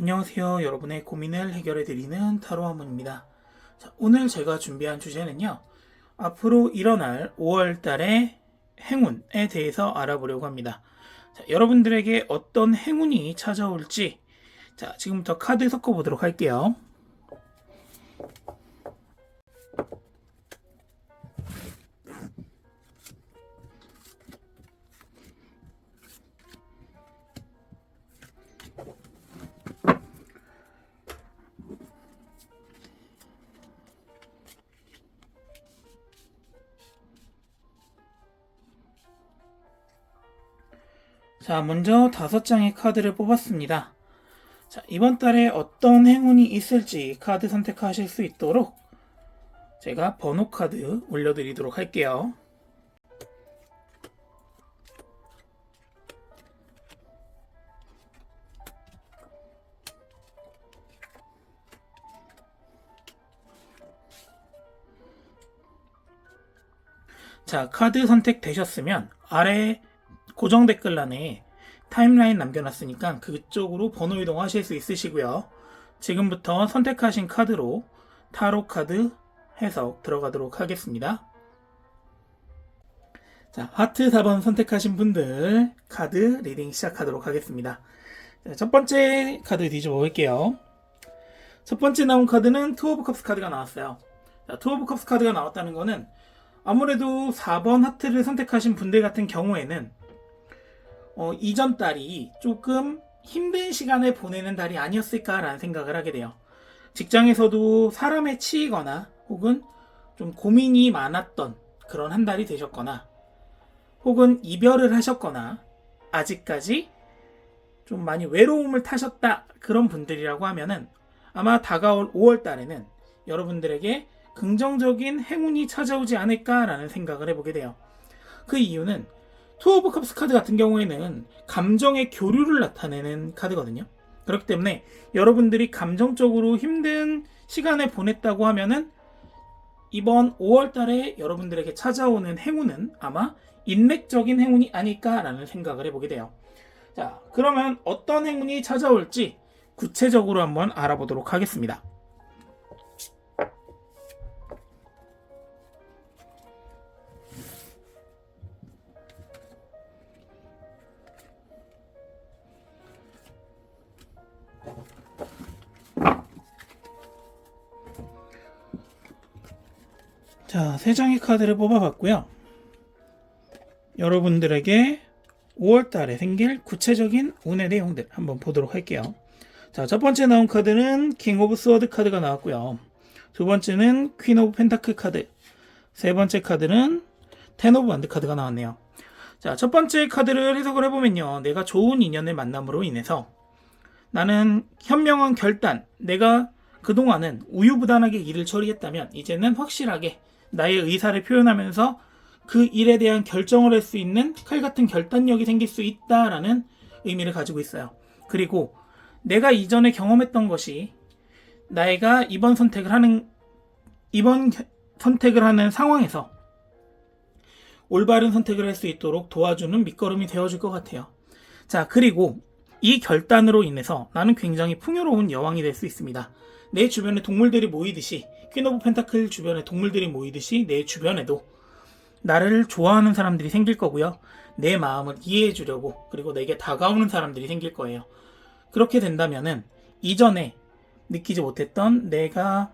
안녕하세요. 여러분의 고민을 해결해드리는 타로하문입니다. 오늘 제가 준비한 주제는요. 앞으로 일어날 5월달의 행운에 대해서 알아보려고 합니다. 여러분들에게 어떤 행운이 찾아올지 지금부터 카드 섞어보도록 할게요. 먼저 5장의 카드를 뽑았습니다. 이번 달에 어떤 행운이 있을지 카드 선택하실 수 있도록 제가 번호 카드 올려드리도록 할게요. 카드 선택되셨으면 아래 고정 댓글란에 타임라인 남겨놨으니까 그쪽으로 번호 이동하실 수 있으시고요. 지금부터 선택하신 카드로 타로 카드 해석 들어가도록 하겠습니다. 하트 4번 선택하신 분들 카드 리딩 시작하도록 하겠습니다. 첫 번째 카드 뒤집어 볼게요. 첫 번째 나온 카드는 투 오브 컵스 카드가 나왔어요. 투 오브 컵스 카드가 나왔다는 거는 아무래도 4번 하트를 선택하신 분들 같은 경우에는 이전 달이 조금 힘든 시간을 보내는 달이 아니었을까라는 생각을 하게 돼요. 직장에서도 사람에 치이거나 혹은 좀 고민이 많았던 그런 한 달이 되셨거나 혹은 이별을 하셨거나 아직까지 좀 많이 외로움을 타셨다 그런 분들이라고 하면은 아마 다가올 5월 달에는 여러분들에게 긍정적인 행운이 찾아오지 않을까라는 생각을 해보게 돼요. 그 이유는 투 오브 컵스 카드 같은 경우에는 감정의 교류를 나타내는 카드거든요. 그렇기 때문에 여러분들이 감정적으로 힘든 시간을 보냈다고 하면은 이번 5월 달에 여러분들에게 찾아오는 행운은 아마 인맥적인 행운이 아닐까라는 생각을 해보게 돼요. 그러면 어떤 행운이 찾아올지 구체적으로 한번 알아보도록 하겠습니다. 세 장의 카드를 뽑아봤고요. 여러분들에게 5월달에 생길 구체적인 운의 내용들 한번 보도록 할게요. 첫 번째 나온 카드는 킹 오브 스워드 카드가 나왔고요. 두 번째는 퀸 오브 펜타클 카드, 세 번째 카드는 텐 오브 완드 카드가 나왔네요. 첫 번째 카드를 해석을 해보면요. 내가 좋은 인연을 만남으로 인해서 나는 현명한 결단, 내가 그동안은 우유부단하게 일을 처리했다면 이제는 확실하게 나의 의사를 표현하면서 그 일에 대한 결정을 할 수 있는 칼같은 결단력이 생길 수 있다라는 의미를 가지고 있어요. 그리고 내가 이전에 경험했던 것이 내가 이번 선택을 하는 상황에서 올바른 선택을 할 수 있도록 도와주는 밑거름이 되어줄 것 같아요. 그리고 이 결단으로 인해서 나는 굉장히 풍요로운 여왕이 될 수 있습니다. 내 주변에 동물들이 모이듯이 퀸 오브 펜타클 주변에 동물들이 모이듯이 내 주변에도 나를 좋아하는 사람들이 생길 거고요. 내 마음을 이해해 주려고 그리고 내게 다가오는 사람들이 생길 거예요. 그렇게 된다면은 이전에 느끼지 못했던 내가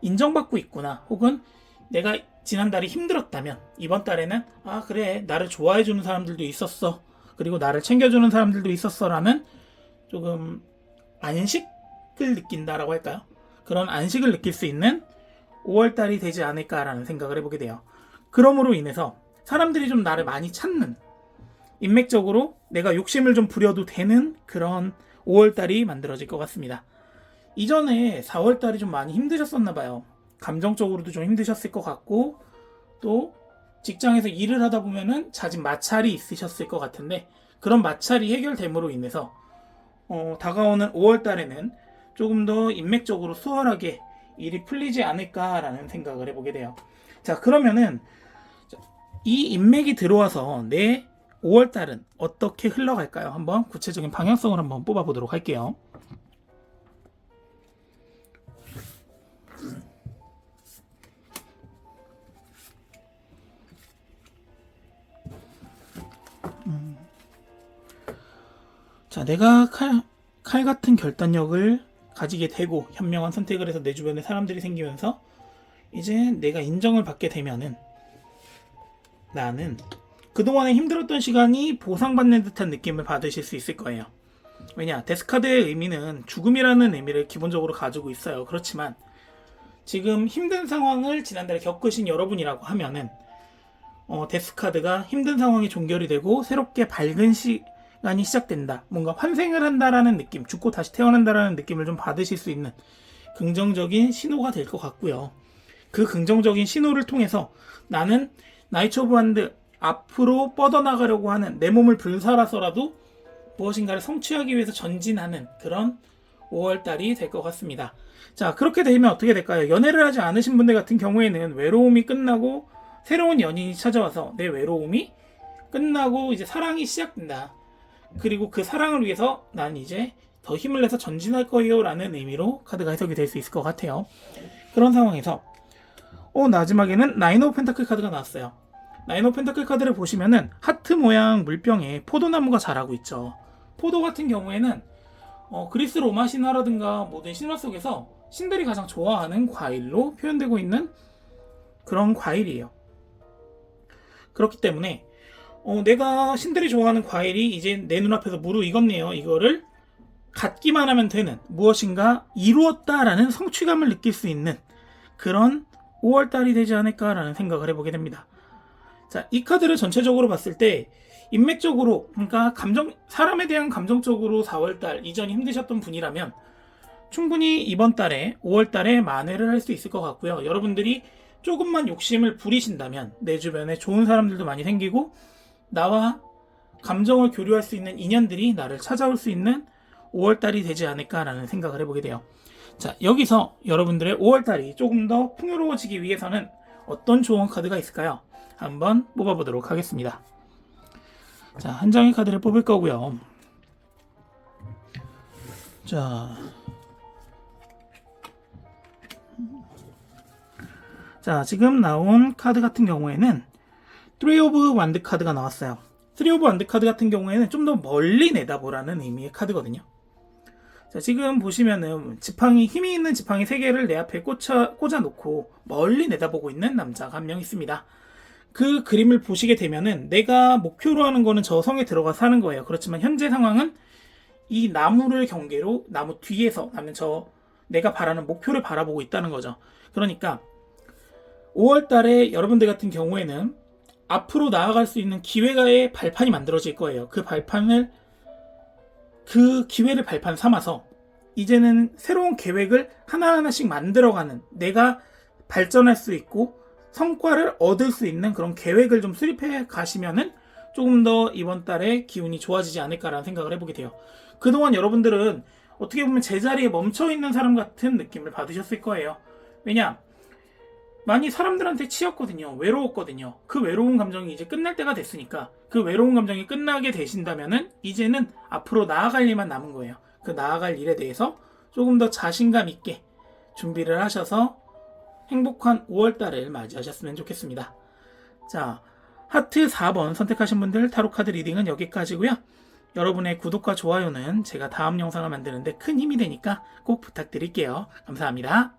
인정받고 있구나 혹은 내가 지난달이 힘들었다면 이번 달에는 그래 나를 좋아해 주는 사람들도 있었어 그리고 나를 챙겨주는 사람들도 있었어 라는 조금 안식을 느낀다라고 할까요? 그런 안식을 느낄 수 있는 5월달이 되지 않을까라는 생각을 해보게 돼요. 그러므로 인해서 사람들이 좀 나를 많이 찾는 인맥적으로 내가 욕심을 좀 부려도 되는 그런 5월달이 만들어질 것 같습니다. 이전에 4월달이 좀 많이 힘드셨었나 봐요. 감정적으로도 좀 힘드셨을 것 같고 또 직장에서 일을 하다 보면은 잦은 마찰이 있으셨을 것 같은데 그런 마찰이 해결됨으로 인해서 다가오는 5월달에는 조금 더 인맥적으로 수월하게 일이 풀리지 않을까라는 생각을 해보게 돼요. 그러면은 이 인맥이 들어와서 내 5월달은 어떻게 흘러갈까요? 한번 구체적인 방향성을 한번 뽑아보도록 할게요. 자, 내가 칼 같은 결단력을 가지게 되고 현명한 선택을 해서 내 주변에 사람들이 생기면서 이제 내가 인정을 받게 되면은 나는 그동안에 힘들었던 시간이 보상받는 듯한 느낌을 받으실 수 있을 거예요. 왜냐, 데스카드의 의미는 죽음이라는 의미를 기본적으로 가지고 있어요. 그렇지만 지금 힘든 상황을 지난달에 겪으신 여러분이라고 하면은 데스카드가 힘든 상황이 종결이 되고 새롭게 밝은 시간이 시작된다, 뭔가 환생을 한다라는 느낌, 죽고 다시 태어난다라는 느낌을 좀 받으실 수 있는 긍정적인 신호가 될 것 같고요. 그 긍정적인 신호를 통해서 나는 나이츠 오브 완드 앞으로 뻗어나가려고 하는, 내 몸을 불살아서라도 무엇인가를 성취하기 위해서 전진하는 그런 5월달이 될 것 같습니다. 자, 그렇게 되면 어떻게 될까요? 연애를 하지 않으신 분들 같은 경우에는 외로움이 끝나고 새로운 연인이 찾아와서 내 외로움이 끝나고 이제 사랑이 시작된다. 그리고 그 사랑을 위해서 난 이제 더 힘을 내서 전진할 거예요 라는 의미로 카드가 해석이 될 수 있을 것 같아요. 그런 상황에서 마지막에는 나인 오브 펜타클 카드가 나왔어요. 나인 오브 펜타클 카드를 보시면은 하트 모양 물병에 포도나무가 자라고 있죠. 포도 같은 경우에는 그리스 로마 신화라든가 모든 신화 속에서 신들이 가장 좋아하는 과일로 표현되고 있는 그런 과일이에요. 그렇기 때문에 내가 신들이 좋아하는 과일이 이제 내 눈앞에서 무르익었네요. 이거를 갖기만 하면 되는, 무엇인가 이루었다라는 성취감을 느낄 수 있는 그런 5월달이 되지 않을까라는 생각을 해보게 됩니다. 자, 이 카드를 전체적으로 봤을 때 인맥적으로, 그러니까 사람에 대한 감정적으로 4월달 이전이 힘드셨던 분이라면 충분히 이번 달에 5월달에 만회를 할 수 있을 것 같고요. 여러분들이 조금만 욕심을 부리신다면 내 주변에 좋은 사람들도 많이 생기고 나와 감정을 교류할 수 있는 인연들이 나를 찾아올 수 있는 5월달이 되지 않을까라는 생각을 해보게 돼요. 자, 여기서 여러분들의 5월달이 조금 더 풍요로워지기 위해서는 어떤 조언 카드가 있을까요? 한번 뽑아보도록 하겠습니다. 자, 한 장의 카드를 뽑을 거고요. 자, 지금 나온 카드 같은 경우에는 3 오브 완드 카드가 나왔어요. 3 오브 완드 카드 같은 경우에는 좀 더 멀리 내다보라는 의미의 카드거든요. 자, 지금 보시면은 힘이 있는 지팡이 3개를 내 앞에 꽂아 놓고 멀리 내다보고 있는 남자가 한 명 있습니다. 그 그림을 보시게 되면은 내가 목표로 하는 거는 저 성에 들어가 사는 거예요. 그렇지만 현재 상황은 이 나무를 경계로 나무 뒤에서 나는 내가 바라는 목표를 바라보고 있다는 거죠. 그러니까 5월달에 여러분들 같은 경우에는 앞으로 나아갈 수 있는 기회가의 발판이 만들어질 거예요. 그 기회를 발판 삼아서 이제는 새로운 계획을 하나하나씩 만들어가는, 내가 발전할 수 있고 성과를 얻을 수 있는 그런 계획을 좀 수립해 가시면은 조금 더 이번 달에 기운이 좋아지지 않을까라는 생각을 해보게 돼요. 그동안 여러분들은 어떻게 보면 제자리에 멈춰있는 사람 같은 느낌을 받으셨을 거예요. 왜냐? 많이 사람들한테 치였거든요. 외로웠거든요. 그 외로운 감정이 이제 끝날 때가 됐으니까 그 외로운 감정이 끝나게 되신다면은 이제는 앞으로 나아갈 일만 남은 거예요. 그 나아갈 일에 대해서 조금 더 자신감 있게 준비를 하셔서 행복한 5월달을 맞이하셨으면 좋겠습니다. 자, 하트 4번 선택하신 분들 타로카드 리딩은 여기까지고요. 여러분의 구독과 좋아요는 제가 다음 영상을 만드는데 큰 힘이 되니까 꼭 부탁드릴게요. 감사합니다.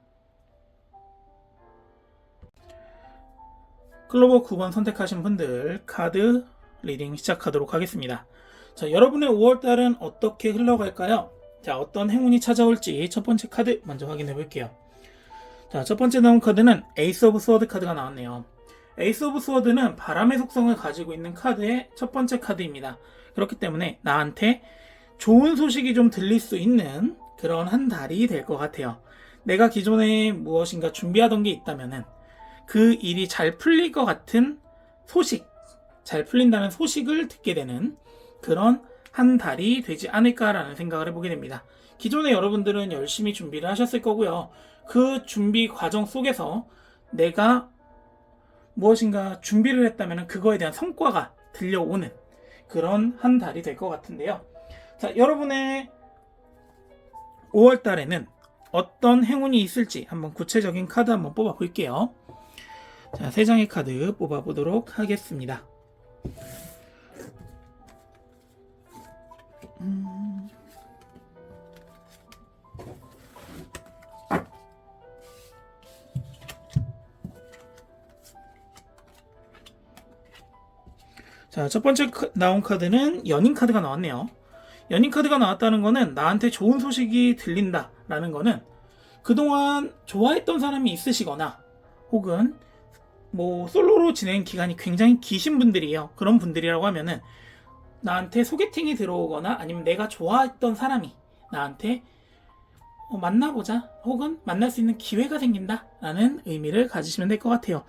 클로버 9번 선택하신 분들 카드 리딩 시작하도록 하겠습니다. 자, 여러분의 5월달은 어떻게 흘러갈까요? 자, 어떤 행운이 찾아올지 첫 번째 카드 먼저 확인해 볼게요. 자, 첫 번째 나온 카드는 에이스 오브 스워드 카드가 나왔네요. 에이스 오브 스워드는 바람의 속성을 가지고 있는 카드의 첫 번째 카드입니다. 그렇기 때문에 나한테 좋은 소식이 좀 들릴 수 있는 그런 한 달이 될 것 같아요. 내가 기존에 무엇인가 준비하던 게 있다면은 그 일이 잘 풀릴 것 같은 소식, 잘 풀린다는 소식을 듣게 되는 그런 한 달이 되지 않을까라는 생각을 해보게 됩니다. 기존에 여러분들은 열심히 준비를 하셨을 거고요. 그 준비 과정 속에서 내가 무엇인가 준비를 했다면 그거에 대한 성과가 들려오는 그런 한 달이 될 것 같은데요. 자, 여러분의 5월 달에는 어떤 행운이 있을지 한번 구체적인 카드 한번 뽑아 볼게요. 자, 3장의 카드 뽑아 보도록 하겠습니다. 자, 첫 번째 나온 카드는 연인 카드가 나왔네요. 연인 카드가 나왔다는 거는 나한테 좋은 소식이 들린다라는 거는 그동안 좋아했던 사람이 있으시거나 혹은 뭐 솔로로 지낸 기간이 굉장히 기신 분들이에요. 그런 분들이라고 하면은 나한테 소개팅이 들어오거나 아니면 내가 좋아했던 사람이 나한테 만나보자 혹은 만날 수 있는 기회가 생긴다 라는 의미를 가지시면 될 것 같아요.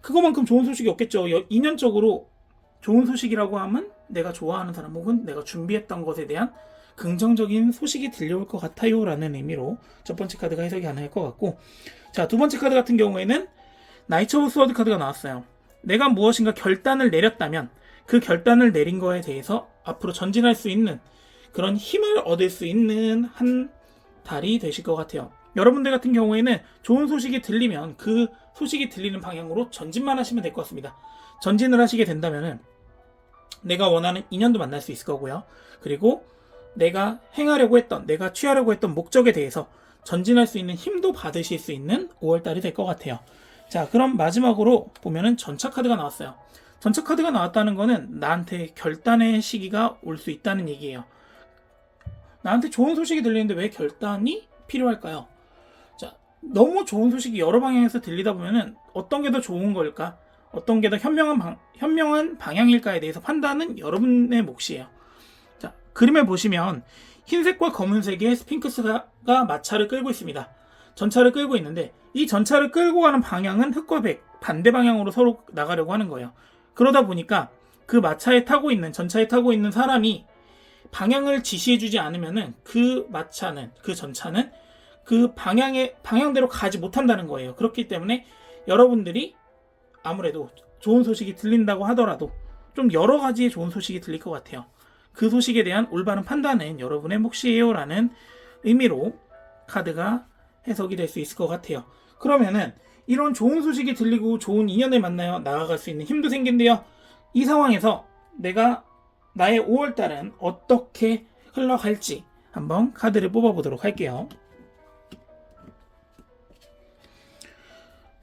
그거만큼 좋은 소식이 없겠죠. 인연적으로 좋은 소식이라고 하면 내가 좋아하는 사람 혹은 내가 준비했던 것에 대한 긍정적인 소식이 들려올 것 같아요 라는 의미로 첫 번째 카드가 해석이 가능할 것 같고, 자, 두 번째 카드 같은 경우에는 나이트 오브 스워드 카드가 나왔어요. 내가 무엇인가 결단을 내렸다면 그 결단을 내린 거에 대해서 앞으로 전진할 수 있는 그런 힘을 얻을 수 있는 한 달이 되실 것 같아요. 여러분들 같은 경우에는 좋은 소식이 들리면 그 소식이 들리는 방향으로 전진만 하시면 될 것 같습니다. 전진을 하시게 된다면은 내가 원하는 인연도 만날 수 있을 거고요. 그리고 내가 행하려고 했던, 내가 취하려고 했던 목적에 대해서 전진할 수 있는 힘도 받으실 수 있는 5월달이 될 것 같아요. 자, 그럼 마지막으로 보면은 전차 카드가 나왔어요. 전차 카드가 나왔다는 거는 나한테 결단의 시기가 올 수 있다는 얘기예요. 나한테 좋은 소식이 들리는데 왜 결단이 필요할까요? 자, 너무 좋은 소식이 여러 방향에서 들리다 보면은 어떤 게 더 좋은 걸까? 어떤 게 더 현명한 방향일까에 대해서 판단은 여러분의 몫이에요. 자, 그림을 보시면 흰색과 검은색의 스핑크스가 마차를 끌고 있습니다. 전차를 끌고 있는데 이 전차를 끌고 가는 방향은 흑과 백, 반대 방향으로 서로 나가려고 하는 거예요. 그러다 보니까 그 마차에 타고 있는, 전차에 타고 있는 사람이 방향을 지시해주지 않으면은 그 마차는, 그 전차는 그 방향대로 가지 못한다는 거예요. 그렇기 때문에 여러분들이 아무래도 좋은 소식이 들린다고 하더라도 좀 여러 가지의 좋은 소식이 들릴 것 같아요. 그 소식에 대한 올바른 판단은 여러분의 몫이에요 라는 의미로 카드가 해석이 될 수 있을 것 같아요. 그러면은 이런 좋은 소식이 들리고 좋은 인연을 만나요 나아갈 수 있는 힘도 생긴대요. 이 상황에서 내가 나의 5월달은 어떻게 흘러갈지 한번 카드를 뽑아보도록 할게요.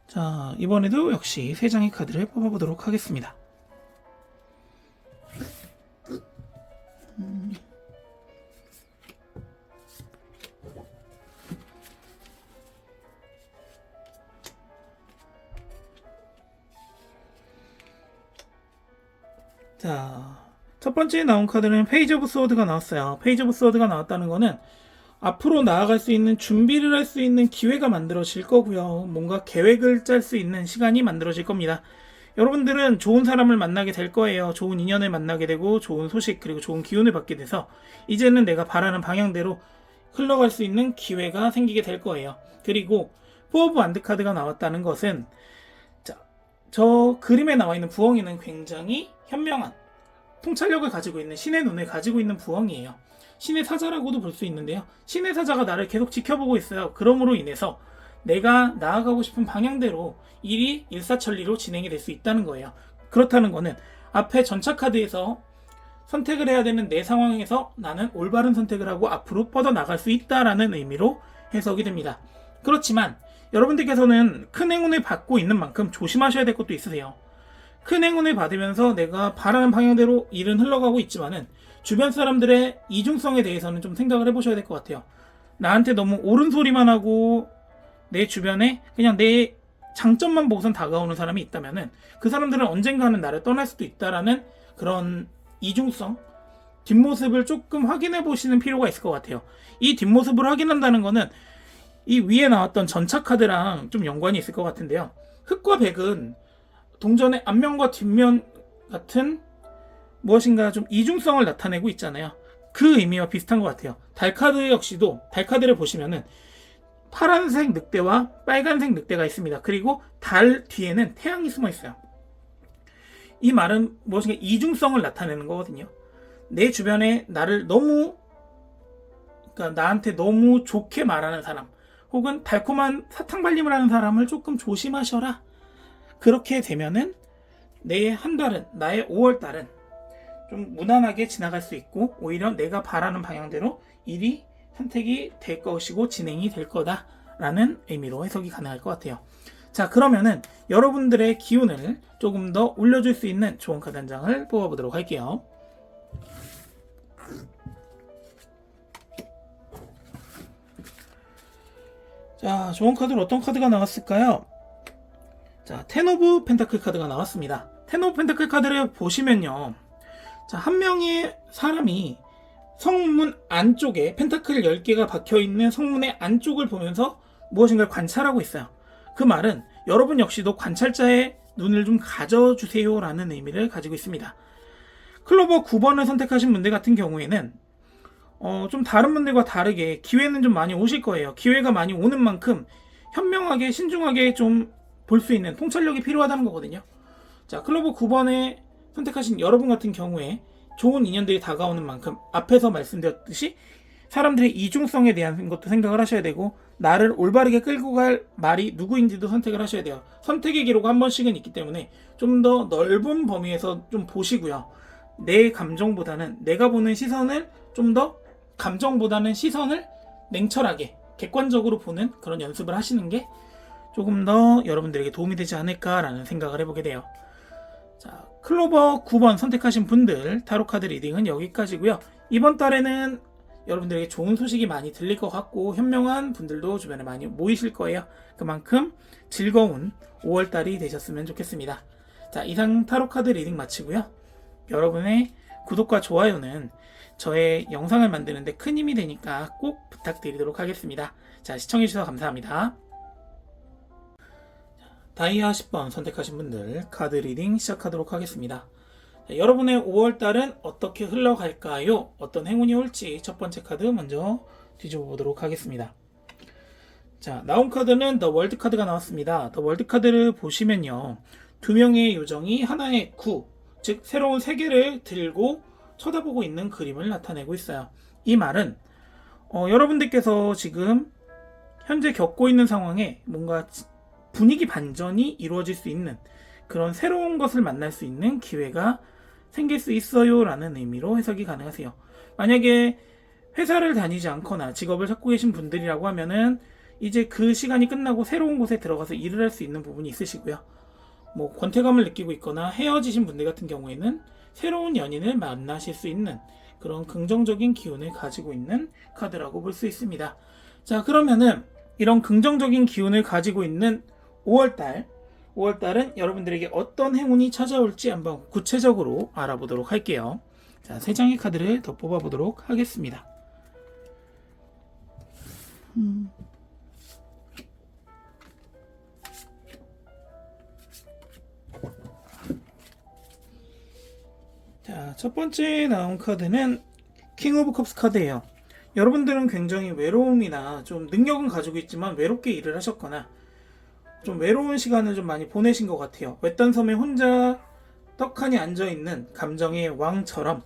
자, 이번에도 역시 3장의 카드를 뽑아보도록 하겠습니다. 자, 첫 번째 나온 카드는 페이지 오브 스워드가 나왔어요. 페이지 오브 스워드가 나왔다는 거는 앞으로 나아갈 수 있는 준비를 할 수 있는 기회가 만들어질 거고요. 뭔가 계획을 짤 수 있는 시간이 만들어질 겁니다. 여러분들은 좋은 사람을 만나게 될 거예요. 좋은 인연을 만나게 되고 좋은 소식 그리고 좋은 기운을 받게 돼서 이제는 내가 바라는 방향대로 흘러갈 수 있는 기회가 생기게 될 거예요. 그리고 포 오브 완드 카드가 나왔다는 것은 저 그림에 나와 있는 부엉이는 굉장히 현명한 통찰력을 가지고 있는 신의 눈을 가지고 있는 부엉이에요. 신의 사자라고도 볼 수 있는데요. 신의 사자가 나를 계속 지켜보고 있어요. 그러므로 인해서 내가 나아가고 싶은 방향대로 일이 일사천리로 진행이 될 수 있다는 거예요. 그렇다는 거는 앞에 전차 카드에서 선택을 해야 되는 내 상황에서 나는 올바른 선택을 하고 앞으로 뻗어나갈 수 있다라는 의미로 해석이 됩니다. 그렇지만 여러분들께서는 큰 행운을 받고 있는 만큼 조심하셔야 될 것도 있으세요. 큰 행운을 받으면서 내가 바라는 방향대로 일은 흘러가고 있지만은 주변 사람들의 이중성에 대해서는 좀 생각을 해보셔야 될 것 같아요. 나한테 너무 옳은 소리만 하고 내 주변에 그냥 내 장점만 보고선 다가오는 사람이 있다면은 그 사람들은 언젠가는 나를 떠날 수도 있다라는 그런 이중성, 뒷모습을 조금 확인해 보시는 필요가 있을 것 같아요. 이 뒷모습을 확인한다는 거는 이 위에 나왔던 전차 카드랑 좀 연관이 있을 것 같은데요. 흑과 백은 동전의 앞면과 뒷면 같은 무엇인가 좀 이중성을 나타내고 있잖아요. 그 의미와 비슷한 것 같아요. 달 카드 역시도 달 카드를 보시면은 파란색 늑대와 빨간색 늑대가 있습니다. 그리고 달 뒤에는 태양이 숨어 있어요. 이 말은 무엇인가 이중성을 나타내는 거거든요. 내 주변에 나를 그러니까 나한테 너무 좋게 말하는 사람, 혹은 달콤한 사탕 발림을 하는 사람을 조금 조심하셔라. 그렇게 되면은 내 한 달은, 나의 5월 달은 좀 무난하게 지나갈 수 있고 오히려 내가 바라는 방향대로 일이 선택이 될 것이고 진행이 될 거다라는 의미로 해석이 가능할 것 같아요. 자, 그러면은 여러분들의 기운을 조금 더 올려줄 수 있는 좋은 카드 한 장을 뽑아보도록 할게요. 자, 좋은 카드로 어떤 카드가 나왔을까요? 자, 텐 오브 펜타클 카드가 나왔습니다. 텐 오브 펜타클 카드를 보시면요. 자, 한 명의 사람이 성문 안쪽에 펜타클 10개가 박혀있는 성문의 안쪽을 보면서 무엇인가를 관찰하고 있어요. 그 말은 여러분 역시도 관찰자의 눈을 좀 가져주세요 라는 의미를 가지고 있습니다. 클로버 9번을 선택하신 분들 같은 경우에는 좀 다른 분들과 다르게 기회는 좀 많이 오실 거예요. 기회가 많이 오는 만큼 현명하게 신중하게 좀 볼 수 있는 통찰력이 필요하다는 거거든요. 자, 클로버 9번에 선택하신 여러분 같은 경우에 좋은 인연들이 다가오는 만큼 앞에서 말씀드렸듯이 사람들의 이중성에 대한 것도 생각을 하셔야 되고 나를 올바르게 끌고 갈 말이 누구인지도 선택을 하셔야 돼요. 선택의 기로가 한 번씩은 있기 때문에 좀 더 넓은 범위에서 좀 보시고요. 내 감정보다는 내가 보는 시선을 좀 더 감정보다는 시선을 냉철하게 객관적으로 보는 그런 연습을 하시는 게 조금 더 여러분들에게 도움이 되지 않을까라는 생각을 해보게 돼요. 자, 클로버 9번 선택하신 분들 타로카드 리딩은 여기까지고요. 이번 달에는 여러분들에게 좋은 소식이 많이 들릴 것 같고 현명한 분들도 주변에 많이 모이실 거예요. 그만큼 즐거운 5월달이 되셨으면 좋겠습니다. 자, 이상 타로카드 리딩 마치고요. 여러분의 구독과 좋아요는 저의 영상을 만드는데 큰 힘이 되니까 꼭 부탁드리도록 하겠습니다. 자, 시청해주셔서 감사합니다. 다이아 10번 선택하신 분들 카드 리딩 시작하도록 하겠습니다. 자, 여러분의 5월달은 어떻게 흘러갈까요? 어떤 행운이 올지 첫 번째 카드 먼저 뒤집어 보도록 하겠습니다. 자, 나온 카드는 더 월드 카드가 나왔습니다. 더 월드 카드를 보시면요. 두 명의 요정이 하나의 구, 즉 새로운 세계를 들고 쳐다보고 있는 그림을 나타내고 있어요. 이 말은 여러분들께서 지금 현재 겪고 있는 상황에 뭔가 분위기 반전이 이루어질 수 있는 그런 새로운 것을 만날 수 있는 기회가 생길 수 있어요 라는 의미로 해석이 가능하세요. 만약에 회사를 다니지 않거나 직업을 찾고 계신 분들이라고 하면은 이제 그 시간이 끝나고 새로운 곳에 들어가서 일을 할 수 있는 부분이 있으시고요. 뭐 권태감을 느끼고 있거나 헤어지신 분들 같은 경우에는 새로운 연인을 만나실 수 있는 그런 긍정적인 기운을 가지고 있는 카드라고 볼 수 있습니다. 자, 그러면은 이런 긍정적인 기운을 가지고 있는 5월달은 여러분들에게 어떤 행운이 찾아올지 한번 구체적으로 알아보도록 할게요. 자, 3장의 카드를 더 뽑아보도록 하겠습니다. 자, 첫 번째 나온 카드는 킹 오브 컵스 카드예요. 여러분들은 굉장히 외로움이나 좀 능력은 가지고 있지만 외롭게 일을 하셨거나 좀 외로운 시간을 좀 많이 보내신 것 같아요. 외딴 섬에 혼자 떡하니 앉아있는 감정의 왕처럼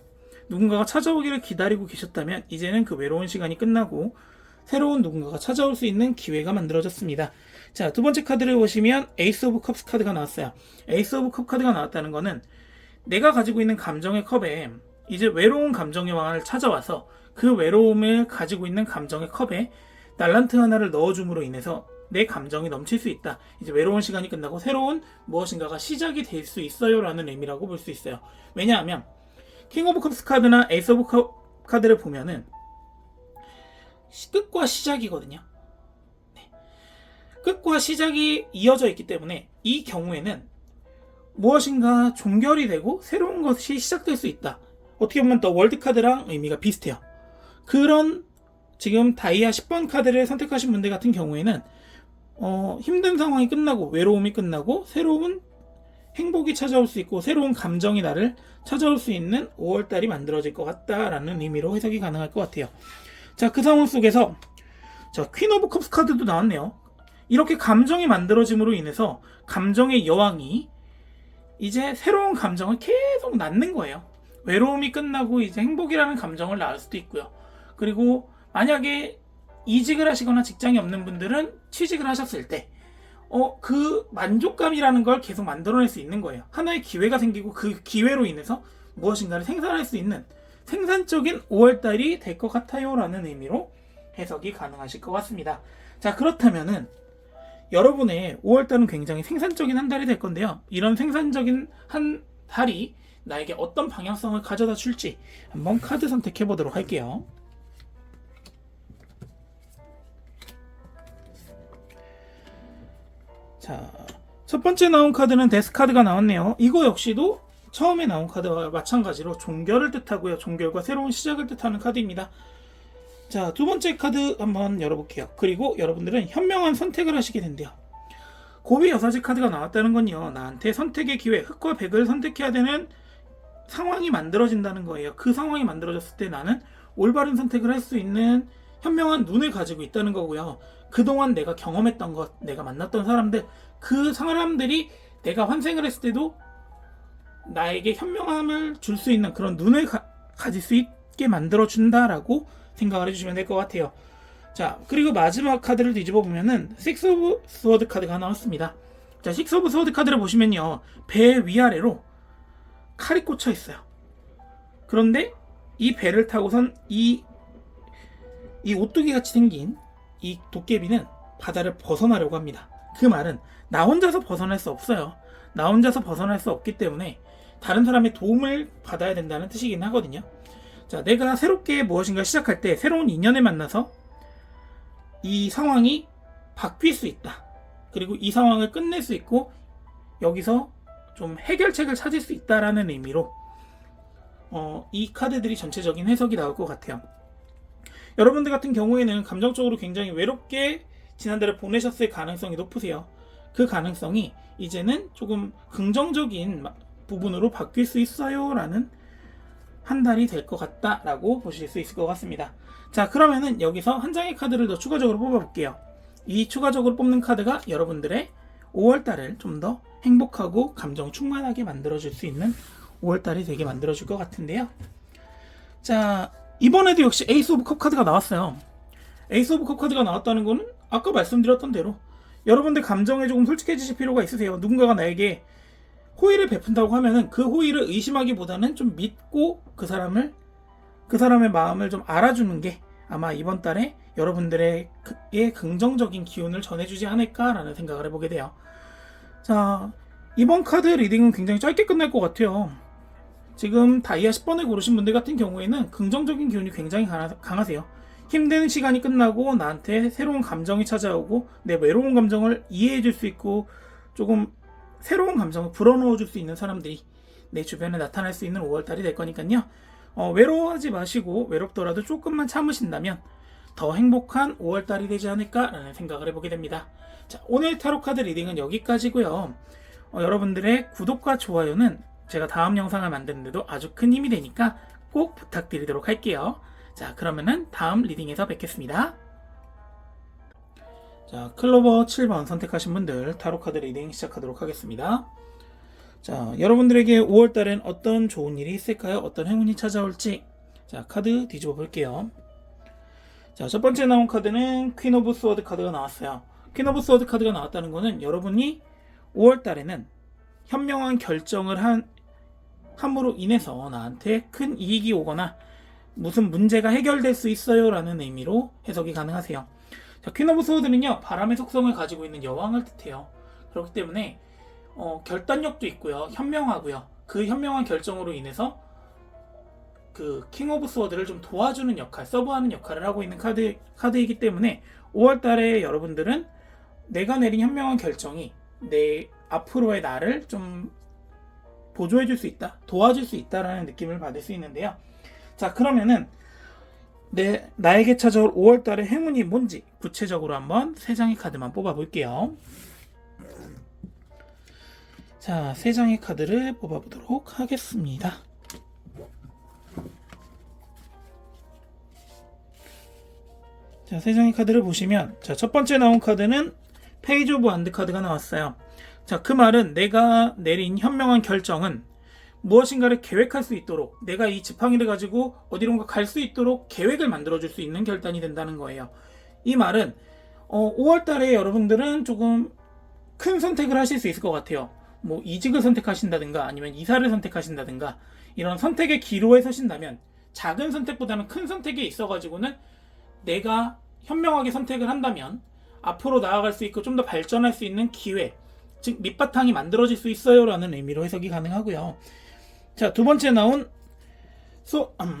누군가가 찾아오기를 기다리고 계셨다면 이제는 그 외로운 시간이 끝나고 새로운 누군가가 찾아올 수 있는 기회가 만들어졌습니다. 자, 두 번째 카드를 보시면 에이스 오브 컵스 카드가 나왔어요. 에이스 오브 컵 카드가 나왔다는 거는 내가 가지고 있는 감정의 컵에 이제 외로운 감정의 왕을 찾아와서 그 외로움을 가지고 있는 감정의 컵에 달란트 하나를 넣어줌으로 인해서 내 감정이 넘칠 수 있다. 이제 외로운 시간이 끝나고 새로운 무엇인가가 시작이 될 수 있어요 라는 의미라고 볼 수 있어요. 왜냐하면 킹 오브 컵스 카드나 에이스 오브 컵 카드를 보면은 끝과 시작이거든요. 네. 끝과 시작이 이어져 있기 때문에 이 경우에는 무엇인가 종결이 되고 새로운 것이 시작될 수 있다. 어떻게 보면 더 월드 카드랑 의미가 비슷해요. 그런 지금 다이아 10번 카드를 선택하신 분들 같은 경우에는 힘든 상황이 끝나고 외로움이 끝나고 새로운 행복이 찾아올 수 있고 새로운 감정이 나를 찾아올 수 있는 5월달이 만들어질 것 같다라는 의미로 해석이 가능할 것 같아요. 자, 그 상황 속에서 자, 퀸 오브 컵스 카드도 나왔네요. 이렇게 감정이 만들어짐으로 인해서 감정의 여왕이 이제 새로운 감정을 계속 낳는 거예요. 외로움이 끝나고 이제 행복이라는 감정을 낳을 수도 있고요. 그리고 만약에 이직을 하시거나 직장이 없는 분들은 취직을 하셨을 때 그 만족감이라는 걸 계속 만들어낼 수 있는 거예요. 하나의 기회가 생기고 그 기회로 인해서 무엇인가를 생산할 수 있는 생산적인 5월달이 될 것 같아요 라는 의미로 해석이 가능하실 것 같습니다. 자, 그렇다면은 여러분의 5월달은 굉장히 생산적인 한 달이 될 건데요. 이런 생산적인 한 달이 나에게 어떤 방향성을 가져다 줄지 한번 카드 선택해 보도록 할게요. 자, 첫 번째 나온 카드는 데스 카드가 나왔네요. 이거 역시도 처음에 나온 카드와 마찬가지로 종결을 뜻하고요. 종결과 새로운 시작을 뜻하는 카드입니다. 자, 두 번째 카드 한번 열어볼게요. 그리고 여러분들은 현명한 선택을 하시게 된대요. 고비 여사제 카드가 나왔다는 건요, 나한테 선택의 기회, 흑과 백을 선택해야 되는 상황이 만들어진다는 거예요. 그 상황이 만들어졌을 때 나는 올바른 선택을 할 수 있는 현명한 눈을 가지고 있다는 거고요. 그동안 내가 경험했던 것, 내가 만났던 사람들, 그 사람들이 내가 환생을 했을 때도 나에게 현명함을 줄 수 있는 그런 눈을 가질 수 있게 만들어준다라고 생각을 해주시면 될 것 같아요. 자, 그리고 마지막 카드를 뒤집어 보면은 식스 오브 스워드 카드가 나왔습니다. 자, 식스 오브 스워드 카드를 보시면요, 배 위아래로 칼이 꽂혀 있어요. 그런데 이 배를 타고선 이 오뚜기 같이 생긴 이 도깨비는 바다를 벗어나려고 합니다. 그 말은 나 혼자서 벗어날 수 없어요. 나 혼자서 벗어날 수 없기 때문에 다른 사람의 도움을 받아야 된다는 뜻이긴 하거든요. 자, 내가 새롭게 무엇인가 시작할 때 새로운 인연을 만나서 이 상황이 바뀔 수 있다. 그리고 이 상황을 끝낼 수 있고 여기서 좀 해결책을 찾을 수 있다라는 의미로 이 카드들이 전체적인 해석이 나올 것 같아요. 여러분들 같은 경우에는 감정적으로 굉장히 외롭게 지난달에 보내셨을 가능성이 높으세요. 그 가능성이 이제는 조금 긍정적인 부분으로 바뀔 수 있어요 라는 한 달이 될 것 같다라고 보실 수 있을 것 같습니다. 자, 그러면은 여기서 한 장의 카드를 더 추가적으로 뽑아볼게요. 이 추가적으로 뽑는 카드가 여러분들의 5월달을 좀 더 행복하고 감정 충만하게 만들어줄 수 있는 5월달이 되게 만들어줄 것 같은데요. 자, 이번에도 역시 에이스 오브 컵 카드가 나왔어요. 에이스 오브 컵 카드가 나왔다는 거는 아까 말씀드렸던 대로 여러분들 감정에 조금 솔직해지실 필요가 있으세요. 누군가가 나에게 호의를 베푼다고 하면은 그 호의를 의심하기보다는 좀 믿고 그 사람의 마음을 좀 알아주는 게 아마 이번 달에 여러분들의 긍정적인 기운을 전해주지 않을까라는 생각을 해보게 돼요. 자, 이번 카드 리딩은 굉장히 짧게 끝날 것 같아요. 지금 다이아 10번을 고르신 분들 같은 경우에는 긍정적인 기운이 굉장히 강하세요. 힘든 시간이 끝나고 나한테 새로운 감정이 찾아오고 내 외로운 감정을 이해해줄 수 있고 조금 새로운 감정을 불어넣어줄 수 있는 사람들이 내 주변에 나타날 수 있는 5월달이 될 거니까요. 외로워하지 마시고 외롭더라도 조금만 참으신다면 더 행복한 5월달이 되지 않을까라는 생각을 해보게 됩니다. 자, 오늘 타로카드 리딩은 여기까지고요. 여러분들의 구독과 좋아요는 제가 다음 영상을 만드는데도 아주 큰 힘이 되니까 꼭 부탁드리도록 할게요. 자, 그러면은 다음 리딩에서 뵙겠습니다. 자, 클로버 7번 선택하신 분들 타로카드 리딩 시작하도록 하겠습니다. 자, 여러분들에게 5월달엔 어떤 좋은 일이 있을까요? 어떤 행운이 찾아올지. 자, 카드 뒤집어 볼게요. 자, 첫 번째 나온 카드는 퀸 오브 스워드 카드가 나왔어요. 퀸 오브 스워드 카드가 나왔다는 거는 여러분이 5월달에는 현명한 결정을 함으로 인해서 나한테 큰 이익이 오거나 무슨 문제가 해결될 수 있어요 라는 의미로 해석이 가능하세요. 자, 퀸 오브 스워드는요, 바람의 속성을 가지고 있는 여왕을 뜻해요. 그렇기 때문에 결단력도 있고요, 현명하고요. 그 현명한 결정으로 인해서 그 킹 오브 스워드를 좀 도와주는 역할, 서브하는 역할을 하고 있는 카드이기 때문에 5월달에 여러분들은 내가 내린 현명한 결정이 내 앞으로의 나를 좀 보조해줄 수 있다, 도와줄 수 있다라는 느낌을 받을 수 있는데요. 자, 그러면은 나에게 찾아올 5월달의 행운이 뭔지 구체적으로 한번 3장의 카드만 뽑아볼게요. 자, 3장의 카드를 뽑아보도록 하겠습니다. 자, 3장의 카드를 보시면, 자, 첫 번째 나온 카드는 페이지 오브 완드 카드가 나왔어요. 자, 그 말은 내가 내린 현명한 결정은 무엇인가를 계획할 수 있도록, 내가 이 지팡이를 가지고 어디론가 갈 수 있도록 계획을 만들어줄 수 있는 결단이 된다는 거예요. 이 말은 5월달에 여러분들은 조금 큰 선택을 하실 수 있을 것 같아요. 뭐 이직을 선택하신다든가 아니면 이사를 선택하신다든가 이런 선택의 기로에 서신다면 작은 선택보다는 큰 선택에 있어가지고는 내가 현명하게 선택을 한다면 앞으로 나아갈 수 있고 좀 더 발전할 수 있는 기회, 즉 밑바탕이 만들어질 수 있어요 라는 의미로 해석이 가능하고요. 자, 두 번째 나온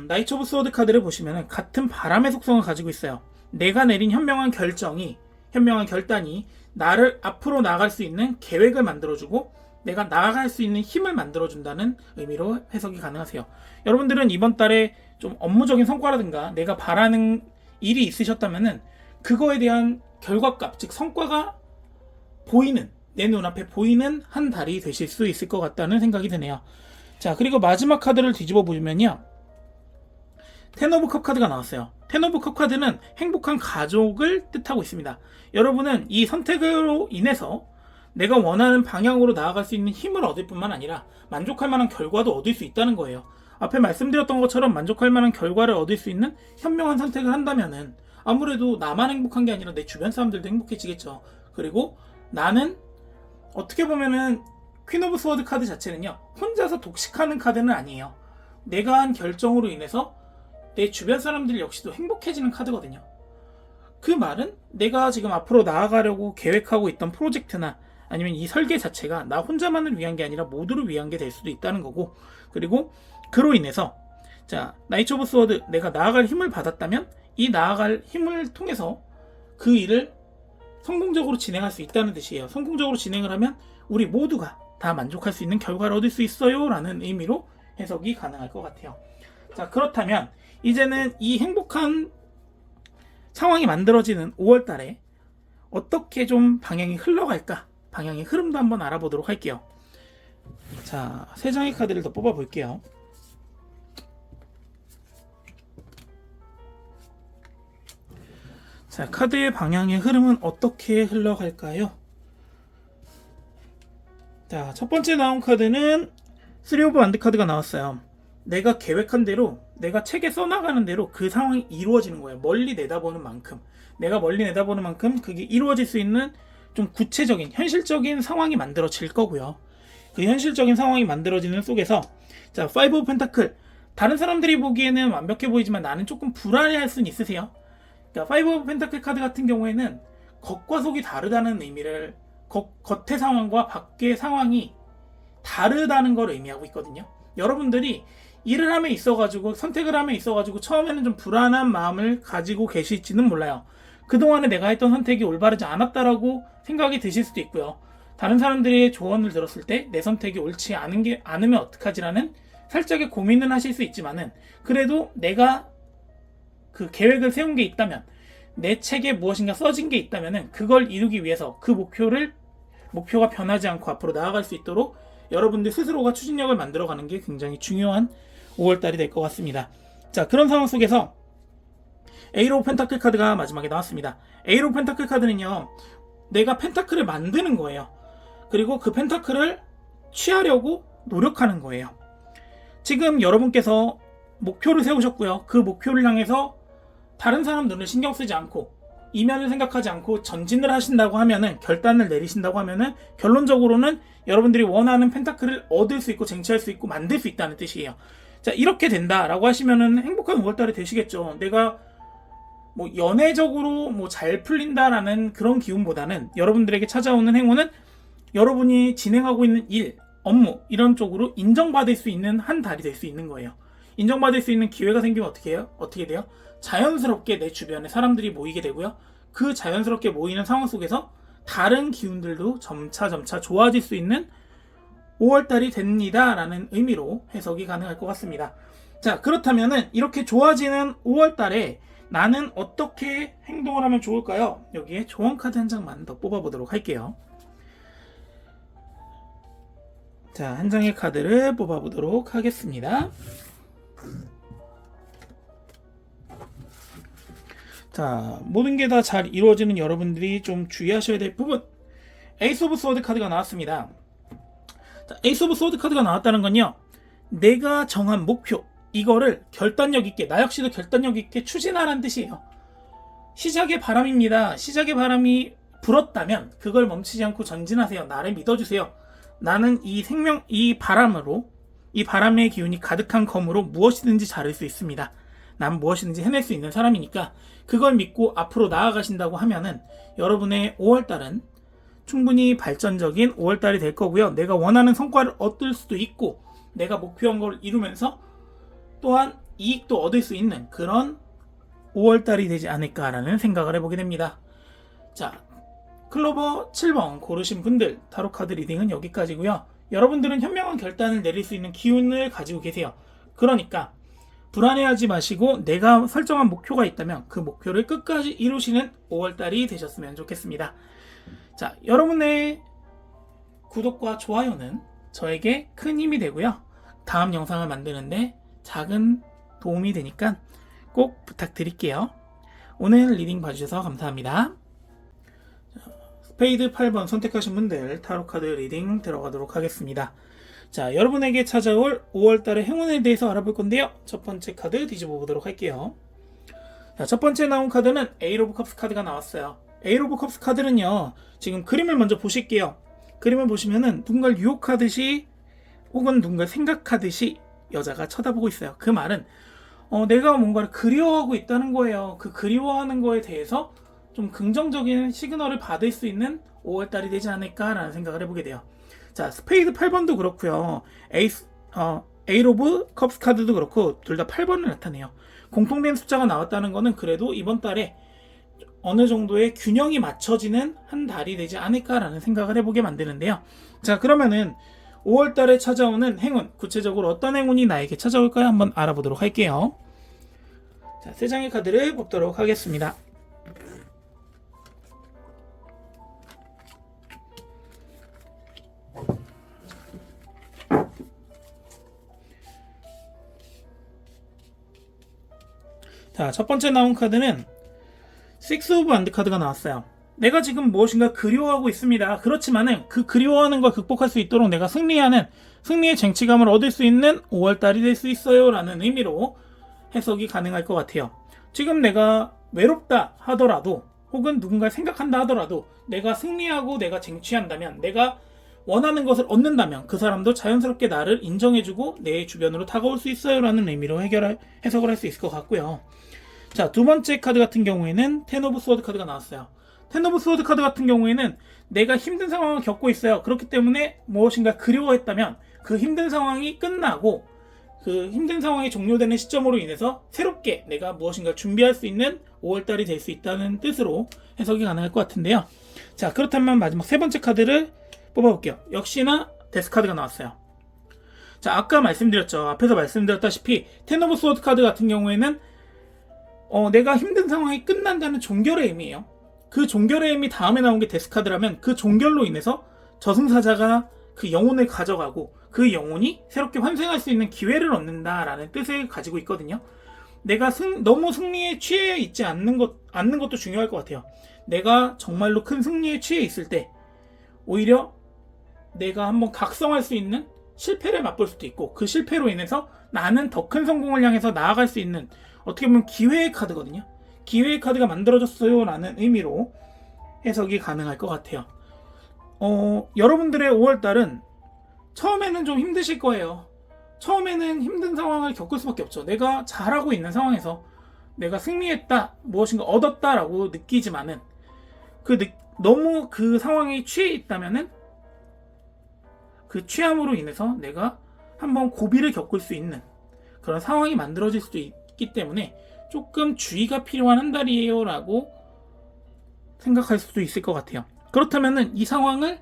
나이트 오브 스워드 카드를 보시면 같은 바람의 속성을 가지고 있어요. 내가 내린 현명한 결단이 나를 앞으로 나아갈 수 있는 계획을 만들어주고 내가 나아갈 수 있는 힘을 만들어준다는 의미로 해석이 가능하세요. 여러분들은 이번 달에 좀 업무적인 성과라든가 내가 바라는 일이 있으셨다면은 그거에 대한 결과값, 즉 성과가 보이는, 내 눈앞에 보이는 한 달이 되실 수 있을 것 같다는 생각이 드네요. 자, 그리고 마지막 카드를 뒤집어 보면요, 텐 오브 컵 카드가 나왔어요. 텐 오브 컵 카드는 행복한 가족을 뜻하고 있습니다. 여러분은 이 선택으로 인해서 내가 원하는 방향으로 나아갈 수 있는 힘을 얻을 뿐만 아니라 만족할 만한 결과도 얻을 수 있다는 거예요. 앞에 말씀드렸던 것처럼 만족할 만한 결과를 얻을 수 있는 현명한 선택을 한다면은 아무래도 나만 행복한 게 아니라 내 주변 사람들도 행복해지겠죠. 그리고 나는 어떻게 보면은 퀸 오브 스워드 카드 자체는요, 혼자서 독식하는 카드는 아니에요. 내가 한 결정으로 인해서 내 주변 사람들 역시도 행복해지는 카드거든요. 그 말은 내가 지금 앞으로 나아가려고 계획하고 있던 프로젝트나 아니면 이 설계 자체가 나 혼자만을 위한 게 아니라 모두를 위한 게 될 수도 있다는 거고, 그리고 그로 인해서 자, 나이트 오브 스워드, 내가 나아갈 힘을 받았다면 이 나아갈 힘을 통해서 그 일을 성공적으로 진행할 수 있다는 뜻이에요. 성공적으로 진행을 하면 우리 모두가 다 만족할 수 있는 결과를 얻을 수 있어요 라는 의미로 해석이 가능할 것 같아요. 자, 그렇다면 이제는 이 행복한 상황이 만들어지는 5월달에 어떻게 좀 방향이 흘러갈까, 방향의 흐름도 한번 알아보도록 할게요. 자, 3장의 카드를 더 뽑아 볼게요. 자, 카드의 방향의 흐름은 어떻게 흘러갈까요? 자, 첫 번째 나온 카드는 3 오브 완드 카드가 나왔어요. 내가 계획한 대로, 내가 책에 써나가는 대로 그 상황이 이루어지는 거예요. 멀리 내다보는 만큼, 내가 멀리 내다보는 만큼 그게 이루어질 수 있는 좀 구체적인, 현실적인 상황이 만들어질 거고요. 그 현실적인 상황이 만들어지는 속에서 자, 5 오브 펜타클, 다른 사람들이 보기에는 완벽해 보이지만 나는 조금 불안해할 수는 있으세요. 그러니까 5 오브 펜타클 카드 같은 경우에는 겉과 속이 다르다는 의미를, 겉의 상황과 밖의 상황이 다르다는 걸 의미하고 있거든요. 여러분들이 일을 함에 있어가지고, 선택을 함에 있어가지고 처음에는 좀 불안한 마음을 가지고 계실지는 몰라요. 그동안에 내가 했던 선택이 올바르지 않았다라고 생각이 드실 수도 있고요. 다른 사람들의 조언을 들었을 때 내 선택이 옳지 않으면 어떡하지라는 살짝의 고민은 하실 수 있지만은, 그래도 내가 그 계획을 세운 게 있다면, 내 책에 무엇인가 써진 게 있다면은 그걸 이루기 위해서 그 목표가 변하지 않고 앞으로 나아갈 수 있도록 여러분들 스스로가 추진력을 만들어가는 게 굉장히 중요한 5월달이 될 것 같습니다. 자, 그런 상황 속에서 에이스 오브 펜타클 카드가 마지막에 나왔습니다. 에이스 오브 펜타클 카드는요, 내가 펜타클을 만드는 거예요. 그리고 그 펜타클을 취하려고 노력하는 거예요. 지금 여러분께서 목표를 세우셨고요. 그 목표를 향해서 다른 사람 눈을 신경 쓰지 않고 이면을 생각하지 않고 전진을 하신다고 하면은, 결단을 내리신다고 하면은 결론적으로는 여러분들이 원하는 펜타클을 얻을 수 있고 쟁취할 수 있고 만들 수 있다는 뜻이에요. 자, 이렇게 된다라고 하시면은 행복한 5월달이 되시겠죠. 내가 뭐 연애적으로 뭐 잘 풀린다라는 그런 기운보다는 여러분들에게 찾아오는 행운은 여러분이 진행하고 있는 일, 업무 이런 쪽으로 인정받을 수 있는 한 달이 될 수 있는 거예요. 인정받을 수 있는 기회가 생기면 어떻게 돼요? 자연스럽게 내 주변에 사람들이 모이게 되고요. 그 자연스럽게 모이는 상황 속에서 다른 기운들도 점차 좋아질 수 있는 5월달이 됩니다 라는 의미로 해석이 가능할 것 같습니다. 자, 그렇다면은 이렇게 좋아지는 5월달에 나는 어떻게 행동을 하면 좋을까요? 여기에 조언 카드 한 장만 더 뽑아보도록 할게요. 자, 한 장의 카드를 뽑아보도록 하겠습니다. 자, 모든 게 다 잘 이루어지는 여러분들이 좀 주의하셔야 될 부분, 에이스 오브 스워드 카드가 나왔습니다. 자, 에이스 오브 스워드 카드가 나왔다는 건요, 내가 정한 목표, 이거를 결단력 있게, 나 역시도 결단력 있게 추진하라는 뜻이에요. 시작의 바람입니다. 시작의 바람이 불었다면 그걸 멈추지 않고 전진하세요. 나를 믿어주세요. 나는 이 바람의 기운이 가득한 검으로 무엇이든지 자를 수 있습니다. 난 무엇이든지 해낼 수 있는 사람이니까 그걸 믿고 앞으로 나아가신다고 하면은 여러분의 5월달은 충분히 발전적인 5월달이 될 거고요. 내가 원하는 성과를 얻을 수도 있고 내가 목표한 걸 이루면서 또한 이익도 얻을 수 있는 그런 5월달이 되지 않을까라는 생각을 해보게 됩니다. 자, 클로버 7번 고르신 분들 타로카드 리딩은 여기까지고요. 여러분들은 현명한 결단을 내릴 수 있는 기운을 가지고 계세요. 그러니까 불안해하지 마시고 내가 설정한 목표가 있다면 그 목표를 끝까지 이루시는 5월달이 되셨으면 좋겠습니다. 자, 여러분의 구독과 좋아요는 저에게 큰 힘이 되고요. 다음 영상을 만드는데 작은 도움이 되니까 꼭 부탁드릴게요. 오늘 리딩 봐주셔서 감사합니다. 스페이드 8번 선택하신 분들 타로카드 리딩 들어가도록 하겠습니다. 자, 여러분에게 찾아올 5월달의 행운에 대해서 알아볼 건데요. 첫 번째 카드 뒤집어 보도록 할게요. 자, 첫 번째 나온 카드는 에잇 오브 컵스 카드가 나왔어요. 에잇 오브 컵스 카드는요, 지금 그림을 먼저 보실게요. 그림을 보시면은 누군가를 유혹하듯이 혹은 누군가를 생각하듯이 여자가 쳐다보고 있어요. 그 말은 내가 뭔가를 그리워하고 있다는 거예요. 그 그리워하는 거에 대해서 좀 긍정적인 시그널을 받을 수 있는 5월달이 되지 않을까라는 생각을 해보게 돼요. 자, 스페이드 8번도 그렇고요. 에잇 오브 컵스 카드도 그렇고 둘 다 8번을 나타내요. 공통된 숫자가 나왔다는 거는 그래도 이번 달에 어느 정도의 균형이 맞춰지는 한 달이 되지 않을까라는 생각을 해보게 만드는데요. 자, 그러면은 5월달에 찾아오는 행운, 구체적으로 어떤 행운이 나에게 찾아올까요? 한번 알아보도록 할게요. 자, 세 장의 카드를 뽑도록 하겠습니다. 자, 첫 번째 나온 카드는 식스 오브 완드 카드가 나왔어요. 내가 지금 무엇인가 그리워하고 있습니다. 그렇지만은 그 그리워하는 걸 극복할 수 있도록 내가 승리의 쟁취감을 얻을 수 있는 5월달이 될 수 있어요 라는 의미로 해석이 가능할 것 같아요. 지금 내가 외롭다 하더라도 혹은 누군가를 생각한다 하더라도 내가 승리하고 내가 쟁취한다면, 내가 원하는 것을 얻는다면 그 사람도 자연스럽게 나를 인정해주고 내 주변으로 다가올 수 있어요 라는 의미로 해석을 할 수 있을 것 같고요. 자, 두 번째 카드 같은 경우에는 텐 오브 스워드 카드가 나왔어요. 텐 오브 스워드 카드 같은 경우에는 내가 힘든 상황을 겪고 있어요. 그렇기 때문에 무엇인가 그리워했다면 그 힘든 상황이 끝나고 그 힘든 상황이 종료되는 시점으로 인해서 새롭게 내가 무엇인가 준비할 수 있는 5월달이 될 수 있다는 뜻으로 해석이 가능할 것 같은데요. 자, 그렇다면 마지막 세 번째 카드를 뽑아볼게요. 역시나 데스 카드가 나왔어요. 자, 아까 말씀드렸죠. 앞에서 말씀드렸다시피 텐 오브 스워드 카드 같은 경우에는 내가 힘든 상황이 끝난다는 종결의 의미예요. 그 종결의 의미 다음에 나온 게 데스 카드라면 그 종결로 인해서 저승사자가 그 영혼을 가져가고 그 영혼이 새롭게 환생할 수 있는 기회를 얻는다라는 뜻을 가지고 있거든요. 내가 너무 승리에 취해 있지 않는 것도 중요할 것 같아요. 내가 정말로 큰 승리에 취해 있을 때 오히려 내가 한번 각성할 수 있는 실패를 맛볼 수도 있고, 그 실패로 인해서 나는 더 큰 성공을 향해서 나아갈 수 있는 어떻게 보면 기회의 카드거든요. 기회의 카드가 만들어졌어요 라는 의미로 해석이 가능할 것 같아요. 여러분들의 5월달은 처음에는 좀 힘드실 거예요. 처음에는 힘든 상황을 겪을 수밖에 없죠. 내가 잘하고 있는 상황에서 내가 승리했다, 무엇인가 얻었다라고 느끼지만은 너무 그 상황에 취해 있다면은 그 취함으로 인해서 내가 한번 고비를 겪을 수 있는 그런 상황이 만들어질 수도 있기 때문에 조금 주의가 필요한 한 달이에요 라고 생각할 수도 있을 것 같아요. 그렇다면은 이 상황은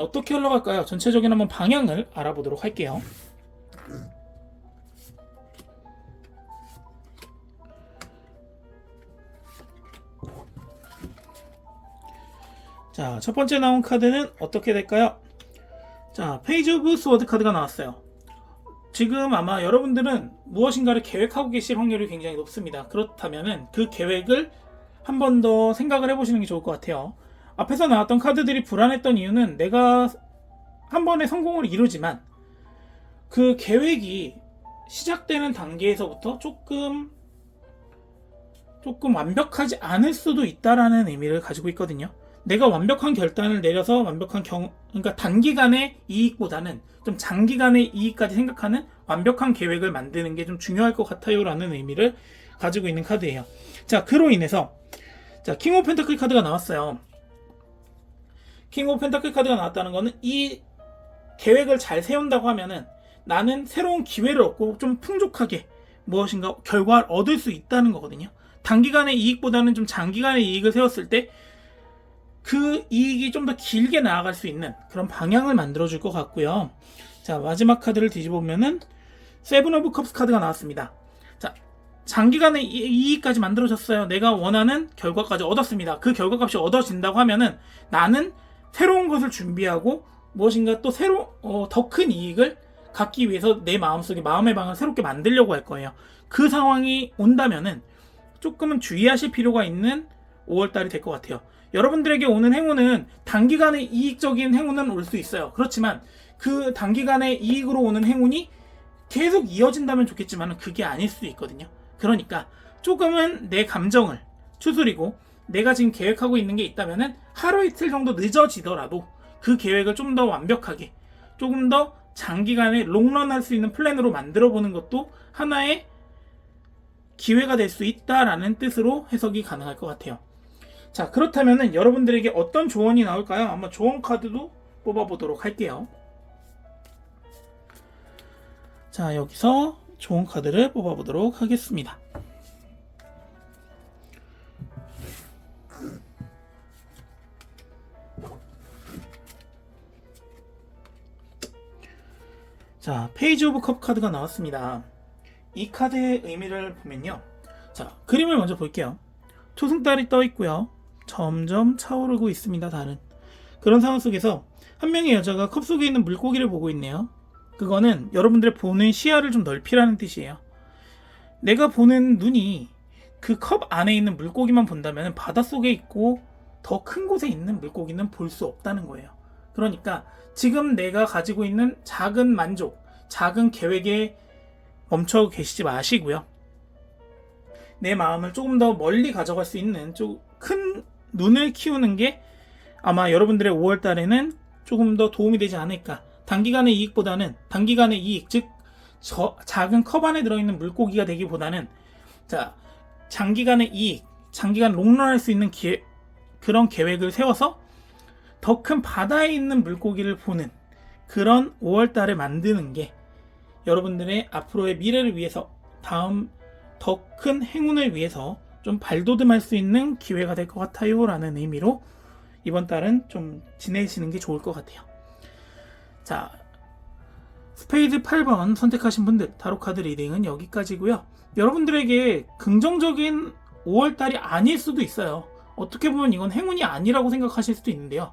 어떻게 흘러갈까요? 전체적인 한번 방향을 알아보도록 할게요. 자, 첫 번째 나온 카드는 어떻게 될까요? 자, 페이지 오브 스워드 카드가 나왔어요. 지금 아마 여러분들은 무엇인가를 계획하고 계실 확률이 굉장히 높습니다. 그렇다면은 그 계획을 한 번 더 생각을 해보시는 게 좋을 것 같아요. 앞에서 나왔던 카드들이 불안했던 이유는 내가 한 번에 성공을 이루지만 그 계획이 시작되는 단계에서부터 조금 완벽하지 않을 수도 있다라는 의미를 가지고 있거든요. 내가 완벽한 결단을 내려서 그러니까 단기간의 이익보다는 좀 장기간의 이익까지 생각하는 완벽한 계획을 만드는 게 좀 중요할 것 같아요 라는 의미를 가지고 있는 카드예요. 자, 그로 인해서 자, 킹 오브 펜타클 카드가 나왔어요. 킹 오브 펜타클 카드가 나왔다는 거는 이 계획을 잘 세운다고 하면은 나는 새로운 기회를 얻고 좀 풍족하게 무엇인가 결과를 얻을 수 있다는 거거든요. 단기간의 이익보다는 좀 장기간의 이익을 세웠을 때 그 이익이 좀 더 길게 나아갈 수 있는 그런 방향을 만들어 줄 것 같고요. 자, 마지막 카드를 뒤집어보면은 세븐 오브 컵스 카드가 나왔습니다. 자, 장기간의 이익까지 만들어졌어요. 내가 원하는 결과까지 얻었습니다. 그 결과값이 얻어진다고 하면은 나는 새로운 것을 준비하고 무엇인가 또 더 큰 이익을 갖기 위해서 내 마음속에 마음의 방을 새롭게 만들려고 할 거예요. 그 상황이 온다면은 조금은 주의하실 필요가 있는 5월달이 될 것 같아요. 여러분들에게 오는 행운은 단기간의 이익적인 행운은 올 수 있어요. 그렇지만 그 단기간의 이익으로 오는 행운이 계속 이어진다면 좋겠지만 그게 아닐 수도 있거든요. 그러니까 조금은 내 감정을 추스리고 내가 지금 계획하고 있는 게 있다면은 하루 이틀 정도 늦어지더라도 그 계획을 좀 더 완벽하게 조금 더 장기간에 롱런 할 수 있는 플랜으로 만들어 보는 것도 하나의 기회가 될 수 있다라는 뜻으로 해석이 가능할 것 같아요. 자, 그렇다면은 여러분들에게 어떤 조언이 나올까요? 한번 조언 카드도 뽑아보도록 할게요. 자, 여기서 조언 카드를 뽑아보도록 하겠습니다. 자, 페이지 오브 컵 카드가 나왔습니다. 이 카드의 의미를 보면요. 자, 그림을 먼저 볼게요. 초승달이 떠 있고요. 점점 차오르고 있습니다. 달은. 그런 상황 속에서 한 명의 여자가 컵 속에 있는 물고기를 보고 있네요. 그거는 여러분들의 보는 시야를 좀 넓히라는 뜻이에요. 내가 보는 눈이 그 컵 안에 있는 물고기만 본다면 바닷속에 있고 더 큰 곳에 있는 물고기는 볼 수 없다는 거예요. 그러니까 지금 내가 가지고 있는 작은 만족, 작은 계획에 멈춰 계시지 마시고요. 내 마음을 조금 더 멀리 가져갈 수 있는 좀 큰 눈을 키우는 게 아마 여러분들의 5월 달에는 조금 더 도움이 되지 않을까. 단기간의 이익보다는 단기간의 이익, 즉 작은 컵 안에 들어있는 물고기가 되기보다는 자, 장기간의 이익, 장기간 롱런할 수 있는 그런 계획을 세워서 더 큰 바다에 있는 물고기를 보는 그런 5월 달을 만드는 게 여러분들의 앞으로의 미래를 위해서 다음 더 큰 행운을 위해서 좀 발돋움할 수 있는 기회가 될 것 같아요 라는 의미로 이번 달은 좀 지내시는 게 좋을 것 같아요. 자, 스페이드 8번 선택하신 분들 타로카드 리딩은 여기까지고요. 여러분들에게 긍정적인 5월달이 아닐 수도 있어요. 어떻게 보면 이건 행운이 아니라고 생각하실 수도 있는데요.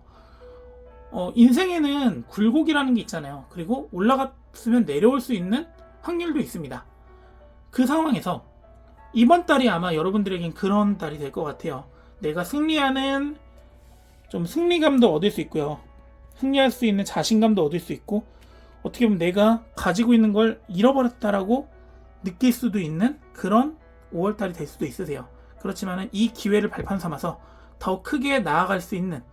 인생에는 굴곡이라는 게 있잖아요. 그리고 올라갔으면 내려올 수 있는 확률도 있습니다. 그 상황에서 이번 달이 아마 여러분들에겐 그런 달이 될 것 같아요. 내가 승리하는 좀 승리감도 얻을 수 있고요. 승리할 수 있는 자신감도 얻을 수 있고 어떻게 보면 내가 가지고 있는 걸 잃어버렸다라고 느낄 수도 있는 그런 5월달이 될 수도 있으세요. 그렇지만 이 기회를 발판 삼아서 더 크게 나아갈 수 있는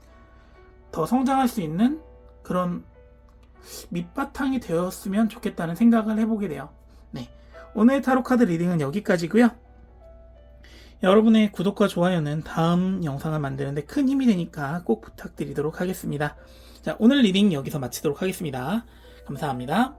더 성장할 수 있는 그런 밑바탕이 되었으면 좋겠다는 생각을 해보게 돼요. 네, 오늘 타로카드 리딩은 여기까지고요. 여러분의 구독과 좋아요는 다음 영상을 만드는데 큰 힘이 되니까 꼭 부탁드리도록 하겠습니다. 자, 오늘 리딩 여기서 마치도록 하겠습니다. 감사합니다.